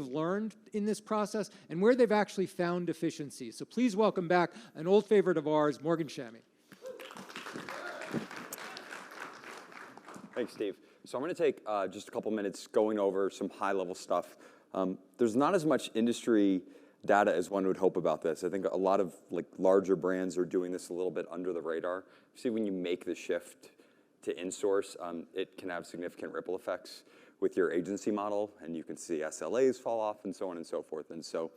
learned in this process and where they've actually found efficiencies. So please welcome back an old favorite of ours, Morgan Chemij. Thanks, Steve. So I'm going to take just a couple minutes going over some high-level stuff. There's not as much industry data as one would hope about this. I think a lot of larger brands are doing this a little bit under the radar. See, when you make the shift to insource, it can have significant ripple effects with your agency model, and you can see SLAs fall off and so on and so forth. And so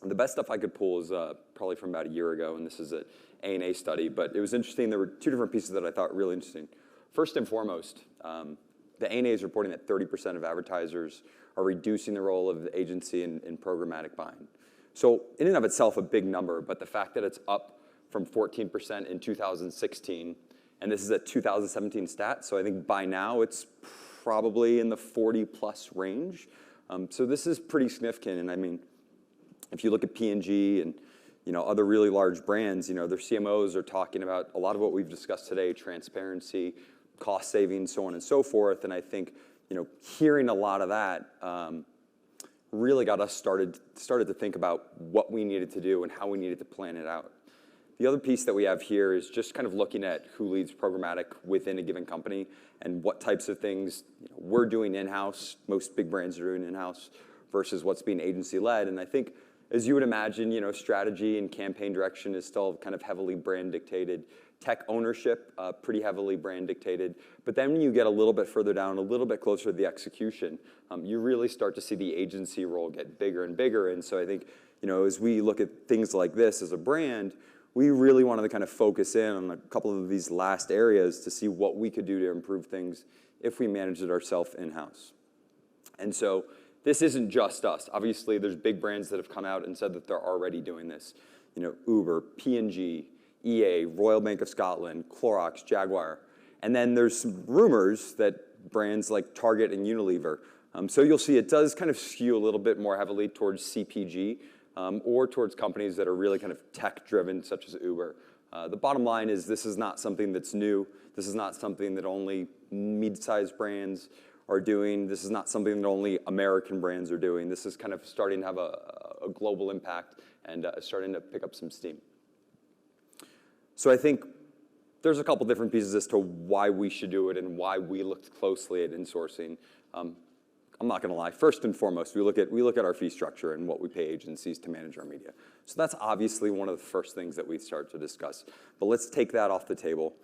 the best stuff I could pull is probably from about a year ago, and this is an A&A study, but it was interesting. There were two different pieces that I thought really interesting. First and foremost, the A&A is reporting that 30% of advertisers are reducing the role of the agency in programmatic buying. So in and of itself, a big number, but the fact that it's up from 14% in 2016, and this is a 2017 stat, so I think by now it's probably in the 40+ range. So this is pretty significant. And I mean, if you look at P&G and other really large brands, their CMOs are talking about a lot of what we've discussed today: transparency, cost savings, so on and so forth. And I think hearing a lot of that really got us started to think about what we needed to do and how we needed to plan it out. The other piece that we have here is just kind of looking at who leads programmatic within a given company and what types of things we're doing in-house, most big brands are doing in-house, versus what's being agency-led. And I think, as you would imagine, strategy and campaign direction is still kind of heavily brand dictated. Tech ownership, pretty heavily brand dictated. But then when you get a little bit further down, a little bit closer to the execution, you really start to see the agency role get bigger and bigger. And so I think, as we look at things like this as a brand, we really wanted to kind of focus in on a couple of these last areas to see what we could do to improve things if we managed it ourselves in-house. And so this isn't just us. Obviously, there's big brands that have come out and said that they're already doing this. Uber, P&G, EA, Royal Bank of Scotland, Clorox, Jaguar. And then there's some rumors that brands like Target and Unilever. So you'll see it does kind of skew a little bit more heavily towards CPG or towards companies that are really kind of tech-driven, such as Uber. The bottom line is this is not something that's new. This is not something that only mid-sized brands are doing. This is not something that only American brands are doing. This is kind of starting to have a global impact and starting to pick up some steam. So I think there's a couple different pieces as to why we should do it and why we looked closely at insourcing. I'm not going to lie. First and foremost, we look at our fee structure and what we pay agencies to manage our media. So that's obviously one of the first things that we start to discuss. But let's take that off the table.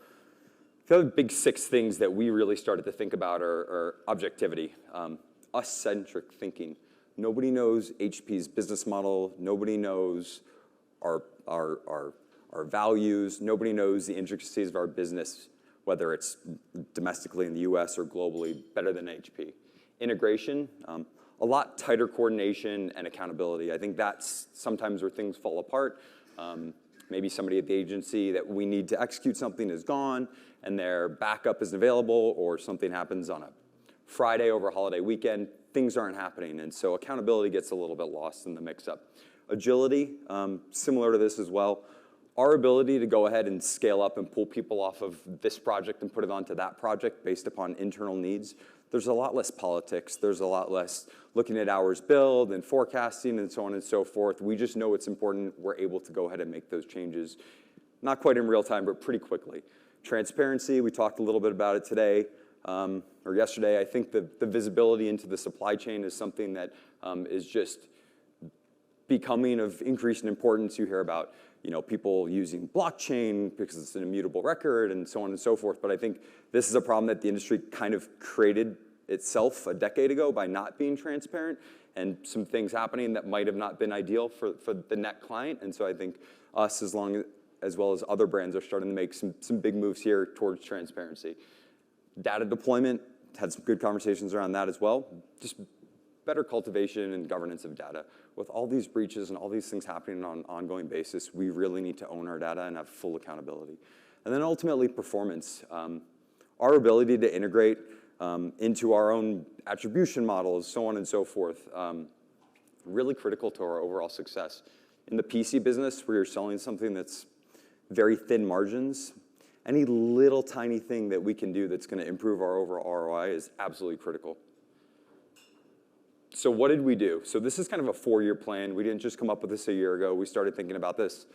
The other big 6 things that we really started to think about are objectivity, us-centric thinking. Nobody knows HP's business model. Nobody knows our values. Nobody knows the intricacies of our business, whether it's domestically in the US or globally, better than HP. Integration, a lot tighter coordination and accountability. I think that's sometimes where things fall apart. Maybe somebody at the agency that we need to execute something is gone and their backup isn't available, or something happens on a Friday over a holiday weekend. Things aren't happening, and so accountability gets a little bit lost in the mix-up. Agility, similar to this as well. Our ability to go ahead and scale up and pull people off of this project and put it onto that project based upon internal needs. There's a lot less politics. There's a lot less looking at hours billed and forecasting and so on and so forth. We just know it's important. We're able to go ahead and make those changes, not quite in real time, but pretty quickly. Transparency, we talked a little bit about it today or yesterday. I think the visibility into the supply chain is something that is just becoming of increasing importance. You hear about people using blockchain because it's an immutable record and so on and so forth. But I think this is a problem that the industry kind of created itself a decade ago by not being transparent, and some things happening that might have not been ideal for the net client. And so I think us, as well as other brands, are starting to make some big moves here towards transparency. Data deployment, had some good conversations around that as well. Just better cultivation and governance of data. With all these breaches and all these things happening on an ongoing basis, we really need to own our data and have full accountability. And then ultimately, performance. Our ability to integrate into our own attribution models, so on and so forth, really critical to our overall success. In the PC business, where you're selling something that's very thin margins, any little tiny thing that we can do that's going to improve our overall ROI is absolutely critical. So what did we do? So this is kind of a 4-year plan. We didn't just come up with this a year ago. We started thinking about this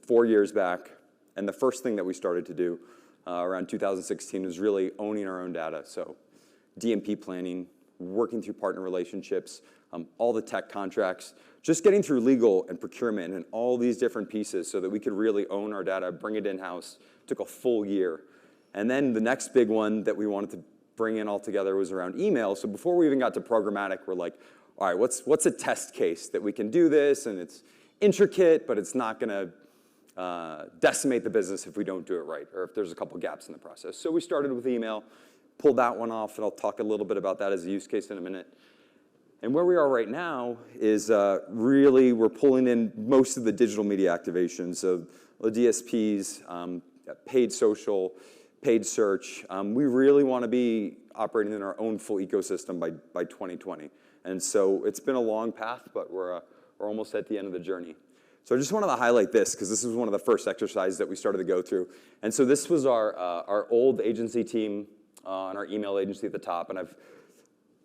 4 years back. And the first thing that we started to do around 2016 was really owning our own data. So DMP planning, working through partner relationships, all the tech contracts, just getting through legal and procurement and all these different pieces so that we could really own our data, bring it in-house. Took a full year. And then the next big one that we wanted to bring in all together was around email. So before we even got to programmatic, we're like, all right, what's a test case that we can do this, and it's intricate, but it's not going to decimate the business if we don't do it right, or if there's a couple gaps in the process. So we started with email, pulled that one off, and I'll talk a little bit about that as a use case in a minute. And where we are right now is really we're pulling in most of the digital media activations, so the DSPs, paid social, paid search. We really want to be operating in our own full ecosystem by 2020. And so it's been a long path, but we're almost at the end of the journey. So I just wanted to highlight this because this was one of the first exercises that we started to go through. And so this was our old agency team and our email agency at the top. And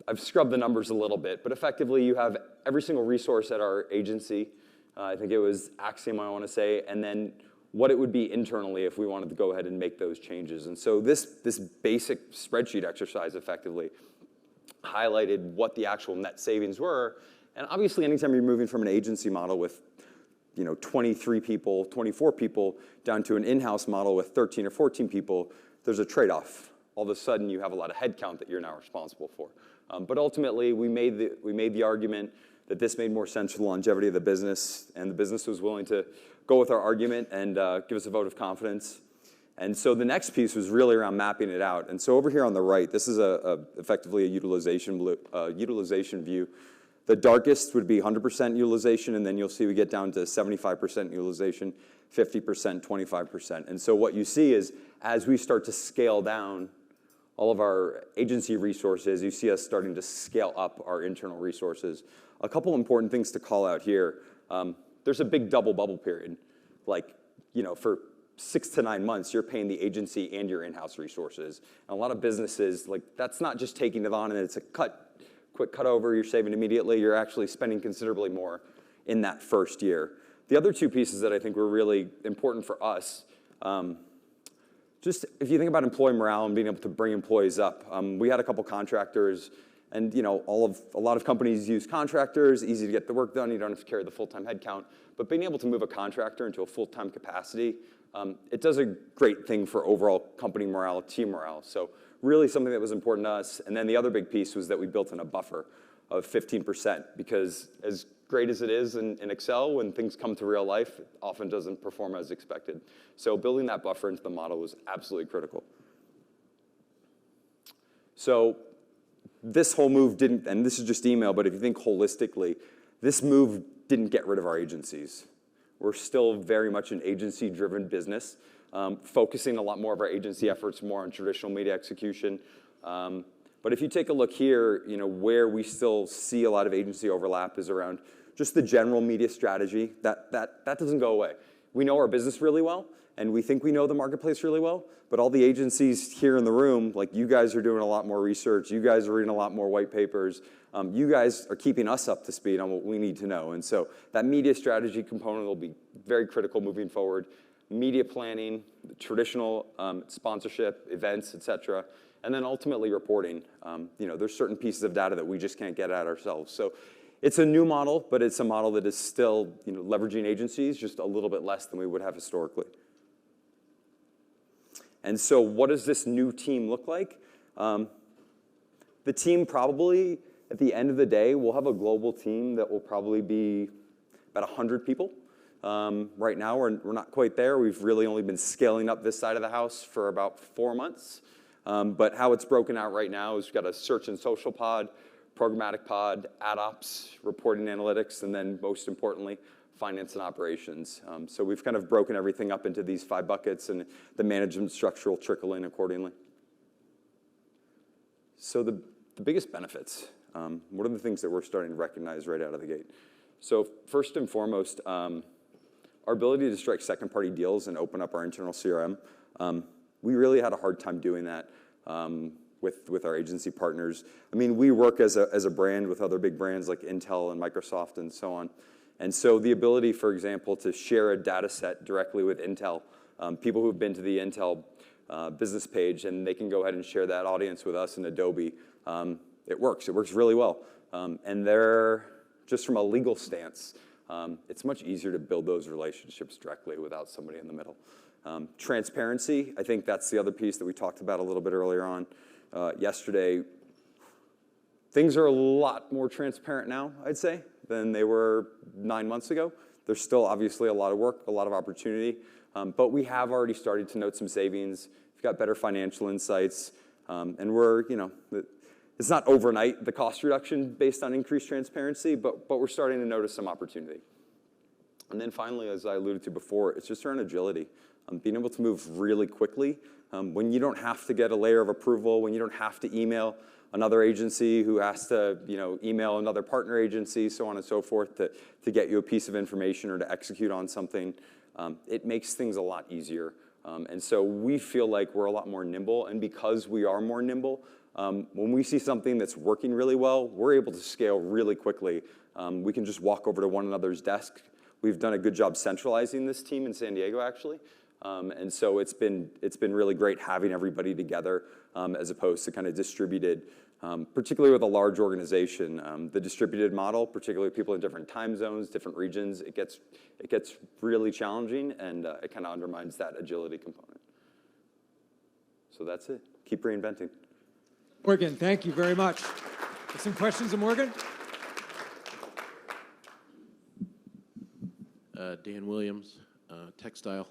I've scrubbed the numbers a little bit, but effectively you have every single resource at our agency. I think it was Axiom, I want to say, and then what it would be internally if we wanted to go ahead and make those changes. And so this basic spreadsheet exercise effectively highlighted what the actual net savings were. And obviously, anytime you're moving from an agency model with 23 people, 24 people, down to an in-house model with 13 or 14 people, there's a trade-off. All of a sudden, you have a lot of headcount that you're now responsible for. But ultimately, we made the argument that this made more sense for the longevity of the business, and the business was willing to go with our argument and give us a vote of confidence. And so the next piece was really around mapping it out. And so over here on the right, this is effectively a utilization view. The darkest would be 100% utilization, and then you'll see we get down to 75% utilization, 50%, 25%. And so what you see is as we start to scale down all of our agency resources, you see us starting to scale up our internal resources. A couple important things to call out here. There's a big double bubble period. Like, for 6 to 9 months, you're paying the agency and your in-house resources. And a lot of businesses, that's not just taking it on and it's a quick cut over, you're saving immediately. You're actually spending considerably more in that first year. The other two pieces that I think were really important for us, just if you think about employee morale and being able to bring employees up, we had a couple contractors, and a lot of companies use contractors, easy to get the work done, you don't have to carry the full-time headcount, but being able to move a contractor into a full-time capacity, it does a great thing for overall company morale, team morale. So really something that was important to us. And then the other big piece was that we built in a buffer of 15%, because as great as it is in Excel, when things come to real life, it often doesn't perform as expected. So building that buffer into the model was absolutely critical. So this whole move didn't, and this is just email, but if you think holistically, this move didn't get rid of our agencies. We're still very much an agency-driven business, focusing a lot more of our agency efforts more on traditional media execution. But if you take a look here, where we still see a lot of agency overlap is around just the general media strategy. That doesn't go away. We know our business really well, and we think we know the marketplace really well, but all the agencies here in the room, like you guys are doing a lot more research, you guys are reading a lot more white papers, you guys are keeping us up to speed on what we need to know. And so that media strategy component will be very critical moving forward. Media planning, traditional sponsorship, events, et cetera, and then ultimately reporting. There's certain pieces of data that we just can't get at ourselves. So it's a new model, but it's a model that is still leveraging agencies, just a little bit less than we would have historically. And so what does this new team look like? The team probably, at the end of the day, will have a global team that will probably be about 100 people. Right now, we're not quite there. We've really only been scaling up this side of the house for about 4 months. But how it's broken out right now is we've got a search and social pod, programmatic pod, ad ops, reporting analytics, and then most importantly, finance and operations. So we've kind of broken everything up into these 5 buckets, and the management structure will trickle in accordingly. So the biggest benefits, what are the things that we're starting to recognize right out of the gate? So first and foremost, our ability to strike second-party deals and open up our internal CRM. We really had a hard time doing that. with our agency partners. I mean, we work as a brand with other big brands like Intel and Microsoft and so on. And so the ability, for example, to share a data set directly with Intel, people who've been to the Intel business page, and they can go ahead and share that audience with us in Adobe. It works really well. And they're, just from a legal stance, it's much easier to build those relationships directly without somebody in the middle. Transparency, I think that's the other piece that we talked about a little bit earlier on yesterday. Things are a lot more transparent now, I'd say, than they were 9 months ago. There's still obviously a lot of work, a lot of opportunity, but we have already started to note some savings. We've got better financial insights, and we're, it's not overnight, the cost reduction based on increased transparency, but we're starting to notice some opportunity. And then finally, as I alluded to before, it's just around agility. Being able to move really quickly when you don't have to get a layer of approval, when you don't have to email another agency who has to email another partner agency, so on and so forth, to get you a piece of information or to execute on something. It makes things a lot easier. And so we feel like we're a lot more nimble, and because we are more nimble, when we see something that's working really well, we're able to scale really quickly. We can just walk over to one another's desk. We've done a good job centralizing this team in San Diego, actually. And so it's been really great having everybody together as opposed to kind of distributed, particularly with a large organization. The distributed model, particularly people in different time zones, different regions, it gets really challenging, and it kind of undermines that agility component. So that's it. Keep reinventing. Morgan, thank you very much. Some questions of Morgan? Dan Williams, textile.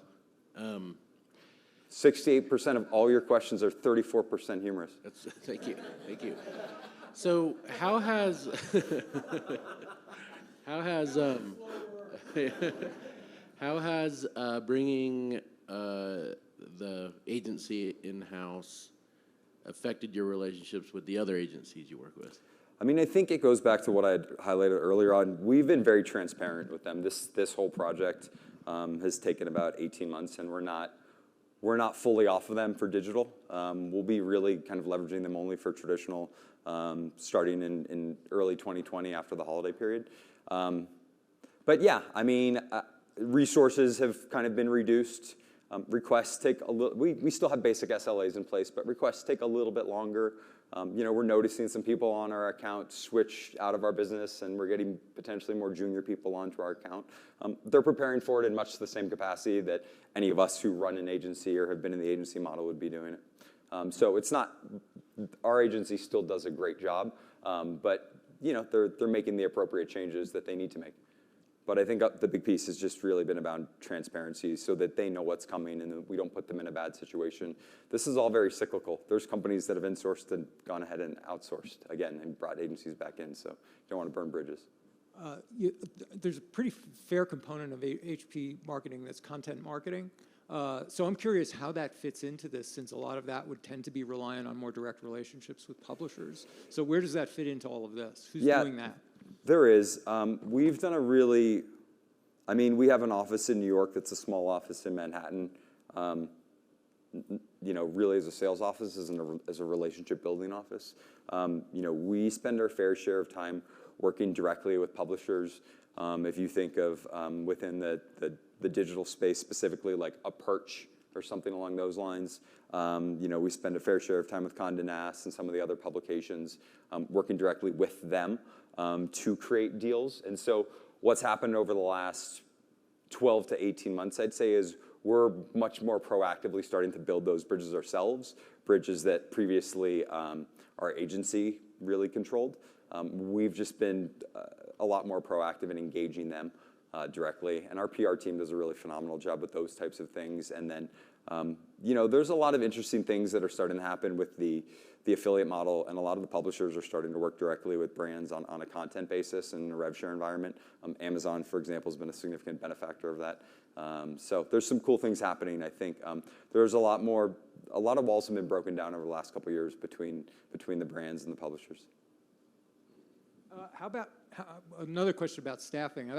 68% of all your questions are 34% humorous. Thank you. So how has bringing the agency in-house affected your relationships with the other agencies you work with? I mean, I think it goes back to what I had highlighted earlier on. We've been very transparent with them. This whole project has taken about 18 months, and we're not fully off of them for digital. We'll be really kind of leveraging them only for traditional, starting in early 2020 after the holiday period. But yeah, I mean, resources have kind of been reduced. Requests take a little. We still have basic SLAs in place, but requests take a little bit longer. We're noticing some people on our account switch out of our business, and we're getting potentially more junior people onto our account. They're preparing for it in much the same capacity that any of us who run an agency or have been in the agency model would be doing it. So it's not, our agency still does a great job, but they're making the appropriate changes that they need to make. But I think the big piece has just really been about transparency so that they know what's coming and that we don't put them in a bad situation. This is all very cyclical. There's companies that have insourced and gone ahead and outsourced again and brought agencies back in, so you don't want to burn bridges. There's a pretty fair component of HP marketing that's content marketing. So I'm curious how that fits into this, since a lot of that would tend to be reliant on more direct relationships with publishers. So where does that fit into all of this? Who's doing that? There is. We've done we have an office in New York that's a small office in Manhattan. Really as a sales office, as a relationship building office. We spend our fair share of time working directly with publishers. If you think of within the digital space specifically, like a Perch or something along those lines, we spend a fair share of time with Condé Nast and some of the other publications, working directly with them to create deals. And so what's happened over the last 12 to 18 months, I'd say, is we're much more proactively starting to build those bridges ourselves, bridges that previously our agency really controlled. We've just been a lot more proactive in engaging them directly, and our PR team does a really phenomenal job with those types of things. And then, there's a lot of interesting things that are starting to happen with the affiliate model, and a lot of the publishers are starting to work directly with brands on a content basis in a rev share environment. Amazon, for example, has been a significant benefactor of that. So there's some cool things happening. I think there's a lot of walls have been broken down over the last couple of years between the brands and the publishers. Another question about staffing?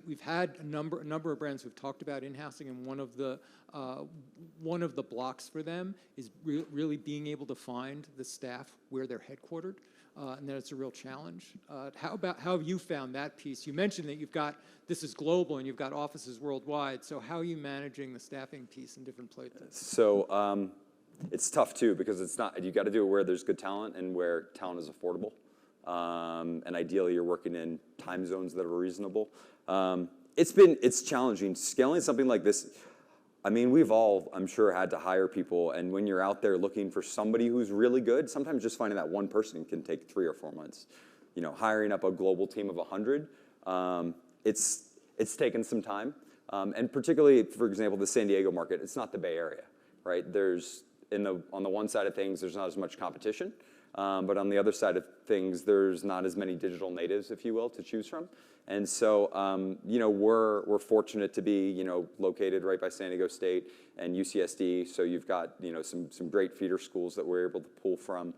We've had a number of brands who've talked about in-housing, and one of the blocks for them is really being able to find the staff where they're headquartered, and that it's a real challenge. How have you found that piece? You mentioned that this is global and you've got offices worldwide. So how are you managing the staffing piece in different places? So it's tough too, because you got to do it where there's good talent and where talent is affordable. And ideally, you're working in time zones that are reasonable. It's challenging scaling something like this. I mean, we've all, I'm sure, had to hire people, and when you're out there looking for somebody who's really good, sometimes just finding that one person can take 3 or 4 months. You know, hiring up a global team of 100, it's taken some time, and particularly, for example, the San Diego market. It's not the Bay Area, right? On the one side of things, there's not as much competition. But on the other side of things, there's not as many digital natives, if you will, to choose from. And so, you know, we're fortunate to be, you know, located right by San Diego State and UCSD. So you've got, you know, some great feeder schools that we're able to pull from.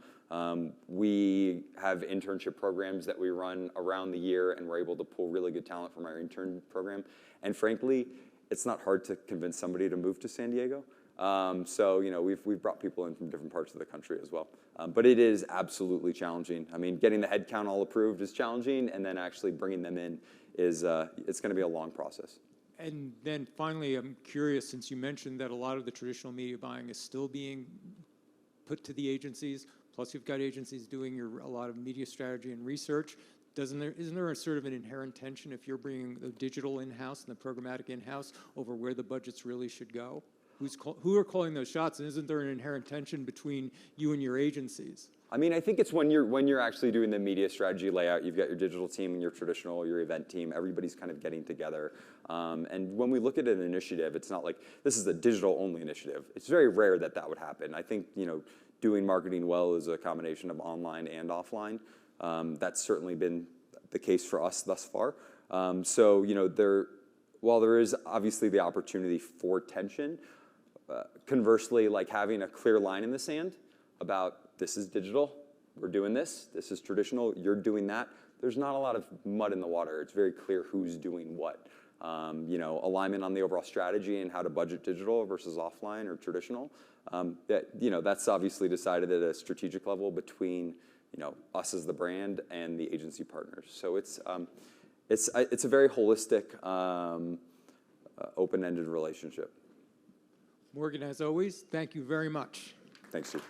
We have internship programs that we run around the year, and we're able to pull really good talent from our intern program. And frankly, it's not hard to convince somebody to move to San Diego. So, you know, we've brought people in from different parts of the country as well. But it is absolutely challenging. I mean, getting the headcount all approved is challenging, and then actually bringing them in is, it's going to be a long process. And then finally, I'm curious, since you mentioned that a lot of the traditional media buying is still being put to the agencies, plus you've got agencies doing a lot of media strategy and research, isn't there a sort of an inherent tension if you're bringing the digital in-house and the programmatic in-house over where the budgets really should go? Who are calling those shots, and isn't there an inherent tension between you and your agencies? I mean, I think it's when you're actually doing the media strategy layout. You've got your digital team and your traditional, your event team. Everybody's kind of getting together. And when we look at an initiative, it's not like this is a digital-only initiative. It's very rare that would happen. I think, you know, doing marketing well is a combination of online and offline. That's certainly been the case for us thus far. So, you know, while there is obviously the opportunity for tension, conversely, like having a clear line in the sand about this is digital, we're doing this is traditional, you're doing that. There's not a lot of mud in the water. It's very clear who's doing what. You know, alignment on the overall strategy and how to budget digital versus offline or traditional. You know, that's obviously decided at a strategic level between, you know, us as the brand and the agency partners. So it's a very holistic, open-ended relationship. Morgan, as always, thank you very much. Thanks, Steve.